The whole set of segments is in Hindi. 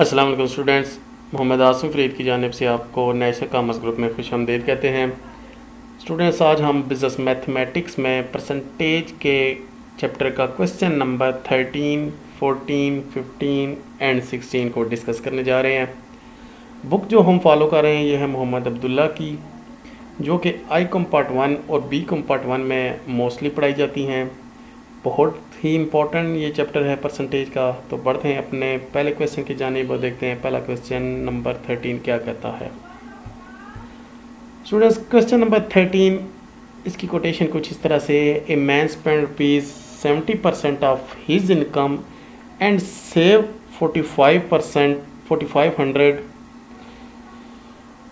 अस्सलाम वालेकुम स्टूडेंट्स, मोहम्मद आसिम फरीद की जानिब से आपको नेशनल कॉमर्स ग्रुप में खुशामदीद कहते हैं। स्टूडेंट्स, आज हम बिज़नेस मैथमेटिक्स में परसेंटेज के चैप्टर का क्वेश्चन नंबर 13, 14, 15 एंड 16 को डिस्कस करने जा रहे हैं। बुक जो हम फॉलो कर रहे हैं ये है मोहम्मद अब्दुल्ला की, जो कि आई कॉम पार्ट 1 और बी कॉम पार्ट 1 में मोस्टली पढ़ाई जाती हैं। बहुत ही इम्पोर्टेंट ये चैप्टर है परसेंटेज का। तो बढ़ते हैं अपने पहले क्वेश्चन की जानिब और देखते हैं पहला क्वेश्चन नंबर 13 क्या कहता है। स्टूडेंट्स, क्वेश्चन नंबर 13, इसकी कोटेशन कुछ इस तरह से, a man spend ₹70% of his income and save 4500,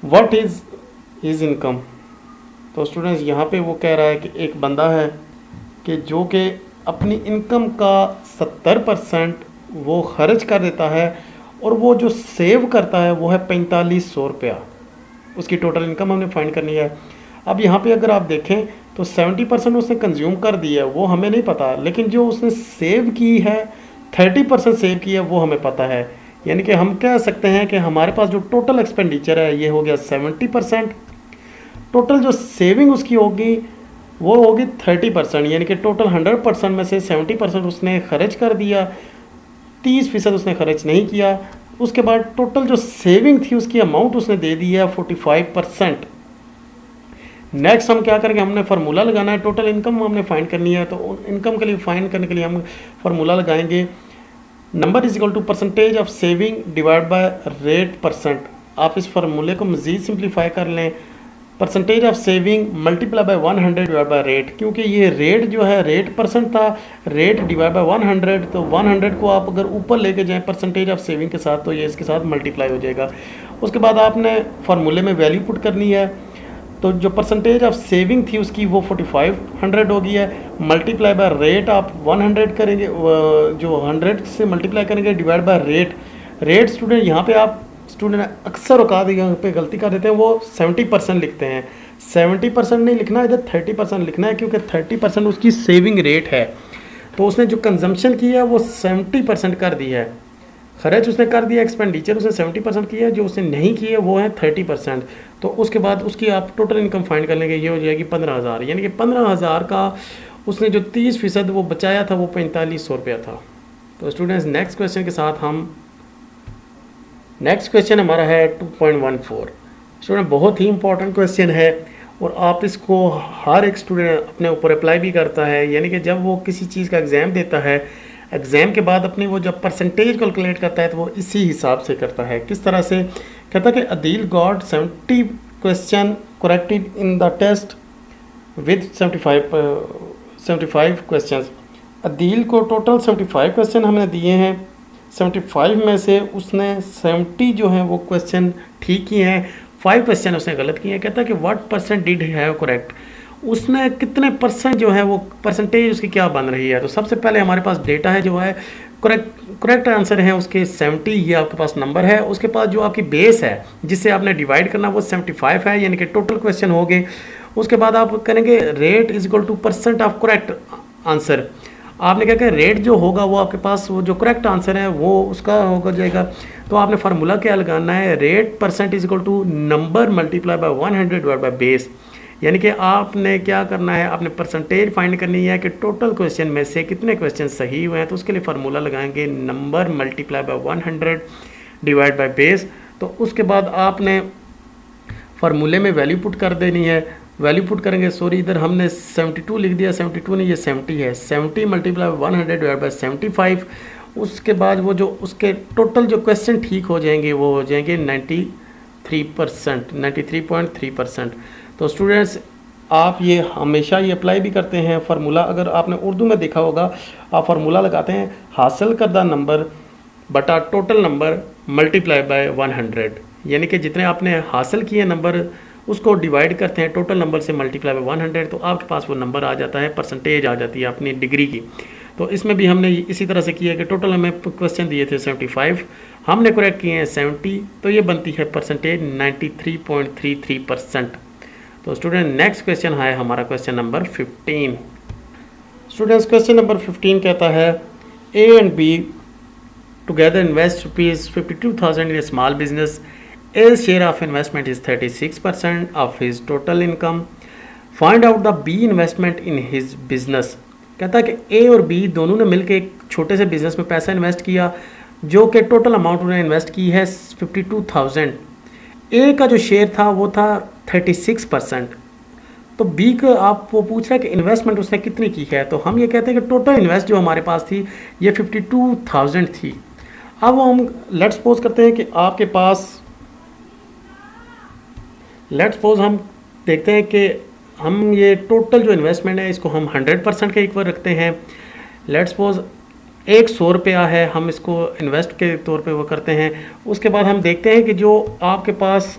what is his income. तो स्टूडेंट्स, यहाँ पे वो कह रहा है कि एक बंदा है कि जो कि अपनी इनकम का 70% वो खर्च कर देता है और वो जो सेव करता है वो है 4500 रुपया। उसकी टोटल इनकम हमने फाइंड करनी है। अब यहाँ पे अगर आप देखें तो 70% उसने कंज्यूम कर दिया है, वो हमें नहीं पता, लेकिन जो उसने सेव की है 30% सेव की है वो हमें पता है। यानी कि हम कह सकते हैं कि हमारे पास जो टोटल एक्सपेंडिचर है ये हो गया 70%। टोटल जो सेविंग उसकी होगी वो होगी 30%, यानी कि टोटल 100% में से 70% उसने खर्च कर दिया, 30% उसने खर्च नहीं किया। उसके बाद टोटल जो सेविंग थी उसकी अमाउंट उसने दे दी है 45%। नेक्स्ट हम क्या करेंगे, हमने फार्मूला लगाना है, टोटल इनकम हमने फाइंड करनी है। तो इनकम के लिए फाइंड करने के लिए हम फार्मूला लगाएंगे, number is equal to percentage of saving divide by rate percent. आप इस फार्मूले को मज़ीद सिंप्लीफाई कर लें, percentage of saving multiply by 100 divide by rate, क्योंकि ये रेट जो है रेट परसेंट था, रेट डिवाइड बाय 100, तो 100 को आप अगर ऊपर लेके जाएं परसेंटेज ऑफ सेविंग के साथ तो ये इसके साथ मल्टीप्लाई हो जाएगा। उसके बाद आपने फार्मूले में वैल्यू पुट करनी है। तो जो परसेंटेज ऑफ सेविंग थी उसकी वो 4500 हो गई है, मल्टीप्लाई बाय रेट आप 100 करेंगे, जो 100 से मल्टीप्लाई करेंगे divide by rate. Rate student यहाँ पे आप स्टूडेंट अक्सर औकात यहाँ पे गलती कर देते हैं, वो 70% लिखते हैं। 70% नहीं लिखना, इधर 30% लिखना है, क्योंकि 30% उसकी सेविंग रेट है। तो उसने जो कंजम्पशन की है वो 70% कर दी है, खर्च उसने कर दिया, एक्सपेंडिचर उसने 70% किया है, जो उसने नहीं किए वो है 30%। तो उसके बाद उसकी आप टोटल इनकम फाइंड कर लेंगे, ये हो जाएगी 15,000। यानी कि 15,000 का उसने जो 30% वो बचाया था वो 4500 रुपया था। तो स्टूडेंट्स, नेक्स्ट क्वेश्चन के साथ हम, नेक्स्ट क्वेश्चन हमारा है 2.14। स्टूडेंट, बहुत ही इंपॉर्टेंट क्वेश्चन है और आप इसको हर एक स्टूडेंट अपने ऊपर अप्लाई भी करता है। यानी कि जब वो किसी चीज़ का एग्ज़ाम देता है, एग्ज़ाम के बाद अपनी वो जब परसेंटेज कैलकुलेट करता है तो वो इसी हिसाब से करता है। किस तरह से कहता है कि Adeel got 70 question corrected in the test with 75 question. Adeel को टोटल 75 क्वेश्चन हमने दिए हैं, 75 में से उसने 70 जो है वो क्वेश्चन ठीक किए हैं, 5 क्वेश्चन उसने गलत किए हैं। कहता है कि what percent did have correct, उसने कितने परसेंट जो है वो परसेंटेज उसकी क्या बन रही है। तो सबसे पहले हमारे पास डेटा है जो है करेक्ट आंसर है उसके 70, ये आपके पास नंबर है। उसके पास जो आपकी बेस है जिससे आपने डिवाइड करना वो 75 है, यानी कि टोटल क्वेश्चन हो गए। उसके बाद आप करेंगे rate is equal two percent of correct answer. आपने क्या कहा, रेट जो होगा वो आपके पास वो जो करेक्ट आंसर है वो उसका होगा जाएगा। तो आपने फार्मूला क्या लगाना है, rate percent is equal to number multiply by 100 divide by base. यानी कि आपने क्या करना है, आपने परसेंटेज फाइंड करनी है कि टोटल क्वेश्चन में से कितने क्वेश्चन सही हुए हैं। तो उसके लिए फार्मूला लगाएंगे number multiply by 100 divide by base. तो उसके बाद आपने फार्मूले में वैल्यू पुट कर देनी है, वैल्यू पुट करेंगे, सॉरी इधर हमने 72 लिख दिया, 72 नहीं ये 70 है, 70 मल्टीप्लाई 100 डिवाइड बाय 75। उसके बाद वो जो उसके टोटल जो क्वेश्चन ठीक हो जाएंगे वो हो जाएंगे 93%, 93.3%। तो स्टूडेंट्स, आप ये हमेशा ये अप्लाई भी करते हैं फार्मूला। अगर आपने उर्दू में देखा होगा, आप फार्मूला लगाते हैं हासिल करदा नंबर बटा टोटल नंबर मल्टीप्लाई बाय 100, यानी कि जितने आपने हासिल किए नंबर उसको डिवाइड करते हैं टोटल नंबर से मल्टीप्लाई बाय 100, तो आपके पास वो नंबर आ जाता है, परसेंटेज आ जाती है अपनी डिग्री की। तो इसमें भी हमने इसी तरह से किया कि टोटल हमें क्वेश्चन दिए थे 75, हमने करेक्ट किए हैं 70, तो ये बनती है परसेंटेज 93.33%। तो स्टूडेंट, नेक्स्ट क्वेश्चन है हमारा question number 15। Students, question number 15 कहता है A and B together invest rupees 52,000 in a small business. A's share of investment is 36% of his total income. Find out the B investment in his business. कहता है कि A और B दोनों ने मिलकर एक छोटे से बिजनेस में पैसा इन्वेस्ट किया, जो कि टोटल अमाउंट उन्होंने इन्वेस्ट की है 52,000। A का जो शेयर था वो था 36%। तो बी का आप वो पूछ रहा है कि इन्वेस्टमेंट उसने कितनी की है, तो हम ये कहते हैं कि टोटल इन्वेस्ट जो हमारे पास थी ये 52,000 थी। अब हम लेट्स सपोज करते हैं कि आपके पास, लेट्स सपोज हम देखते हैं कि हम ये टोटल जो इन्वेस्टमेंट है इसको हम 100% के इक्वल रखते हैं। लेट्स सपोज 100 रुपया है, हम इसको इन्वेस्ट के तौर पे वो करते हैं। उसके बाद हम देखते हैं कि जो आपके पास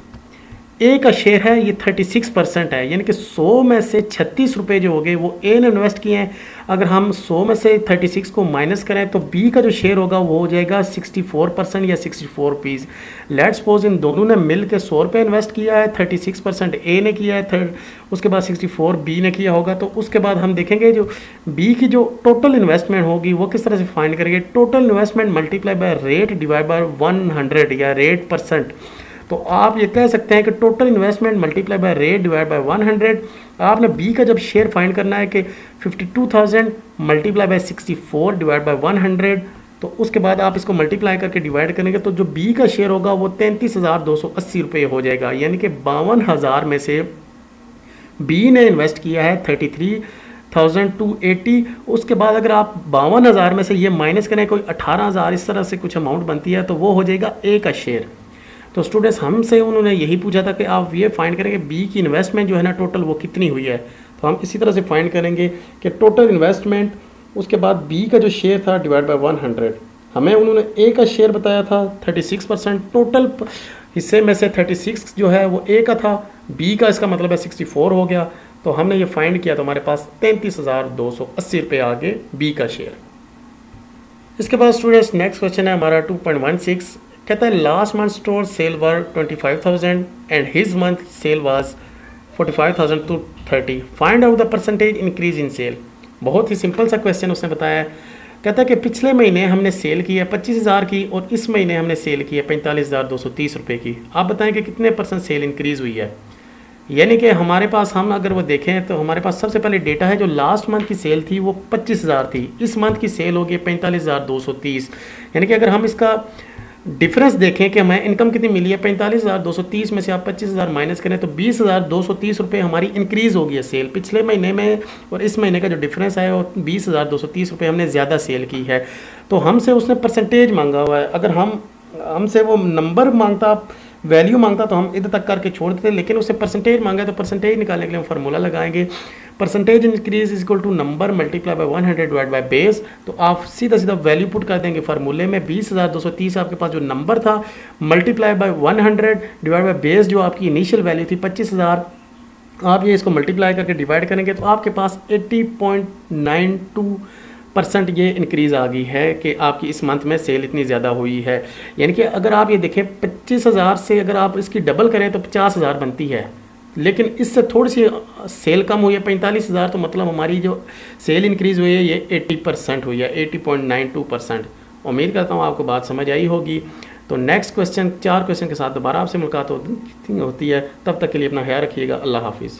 ए का शेयर है ये 36% है, यानी कि 100 में से 36 रुपये जो हो गए वो ए ने इन्वेस्ट किए हैं। अगर हम 100 में से 36 को माइनस करें तो बी का जो शेयर होगा वो हो जाएगा 64% या 64 रुपीज़। लेट्स सपोज इन दोनों ने मिल के 100 रुपये इन्वेस्ट किया है, 36% ए ने किया है, उसके बाद 64 बी ने किया होगा। तो उसके बाद हम देखेंगे जो बी की जो टोटल इन्वेस्टमेंट होगी वो किस तरह से फाइंड करेंगे। Total investment multiply by rate divide by 100 या रेट परसेंट। तो आप ये कह सकते हैं कि total investment multiply by rate divide by 100। आपने बी का जब शेयर फाइंड करना है कि 52,000 मल्टीप्लाई बाय 64 डिवाइड बाय 100, तो उसके बाद आप इसको मल्टीप्लाई करके डिवाइड करेंगे तो जो बी का शेयर होगा वो 33,280 रुपये हो जाएगा, यानी कि 52,000 में से बी ने इन्वेस्ट किया है 33,280। उसके बाद अगर आप 52,000 में से ये माइनस करें कोई 18,000 इस तरह से कुछ अमाउंट बनती है तो वो हो जाएगा ए का शेयर। तो स्टूडेंट्स हमसे उन्होंने यही पूछा था कि आप ये फाइंड करेंगे बी की इन्वेस्टमेंट जो है ना टोटल वो कितनी हुई है। तो हम इसी तरह से फाइंड करेंगे कि टोटल इन्वेस्टमेंट, उसके बाद बी का जो शेयर था डिवाइड बाय 100। हमें उन्होंने ए का शेयर बताया था 36%, टोटल हिस्से में से 36 जो है वो ए का था, बी का इसका मतलब है 64 हो गया। तो हमने ये फाइंड किया तो हमारे पास 33,280 रुपये आ गए बी का शेयर। इसके बाद स्टूडेंट्स नेक्स्ट क्वेश्चन है हमारा 2.16। कहता है last month store sale were 25,000 and his month sale was 45,000 to 30। Find out the percentage increase in sale. बहुत ही सिंपल सा क्वेश्चन उसने बताया है। कहता है कि पिछले महीने हमने सेल की है 25,000 की और इस महीने हमने सेल की है 45,230 रुपये की। आप बताएं कि कितने % सेल इंक्रीज़ हुई है। यानी कि हमारे पास हम अगर वो देखें तो हमारे पास सबसे पहले डेटा है जो लास्ट मंथ की सेल थी वो 25,000 थी, इस मंथ की सेल होगी 45,230। यानी कि अगर हम इसका डिफरेंस देखें कि हमें इनकम कितनी मिली है 45,230 में से आप 25,000 माइनस करें तो 20,230 रुपये हमारी इंक्रीज़ हो गई है सेल पिछले महीने में, और इस महीने का जो डिफरेंस है वो 20,230 रुपये हमने ज़्यादा सेल की है। तो हमसे उसने परसेंटेज मांगा हुआ है। अगर हमसे वो नंबर मांगता, वैल्यू मांगता तो हम इधर तक करके छोड़ देते, लेकिन उससे परसेंटेज मांगा तो परसेंटेज निकालने के लिए हम फार्मूला लगाएंगे। Percentage increase is equal to number multiply by 100 divide by base. तो आप सीधा सीधा वैल्यू पुट कर देंगे फार्मूले में। 20,230 आपके पास जो नंबर था multiply by 100 divide by base जो आपकी इनिशियल वैल्यू थी 25,000, आप ये इसको मल्टीप्लाई करके डिवाइड करेंगे तो आपके पास 80.92% ये इंक्रीज़ आ गई है कि आपकी इस मंथ में सेल इतनी ज़्यादा हुई है। यानी कि अगर आप ये देखें 25,000 से अगर आप इसकी डबल करें तो 50,000 बनती है, लेकिन इससे थोड़ी सी सेल कम हुई है 45,000, तो मतलब हमारी जो सेल इंक्रीज़ हुई है ये 80% हुई है, 80.92%। उम्मीद करता हूँ आपको बात समझ आई होगी। तो नेक्स्ट क्वेश्चन 4 क्वेश्चन के साथ दोबारा आपसे मुलाकात होती है। तब तक के लिए अपना ख्याल रखिएगा। अल्लाह हाफिज़।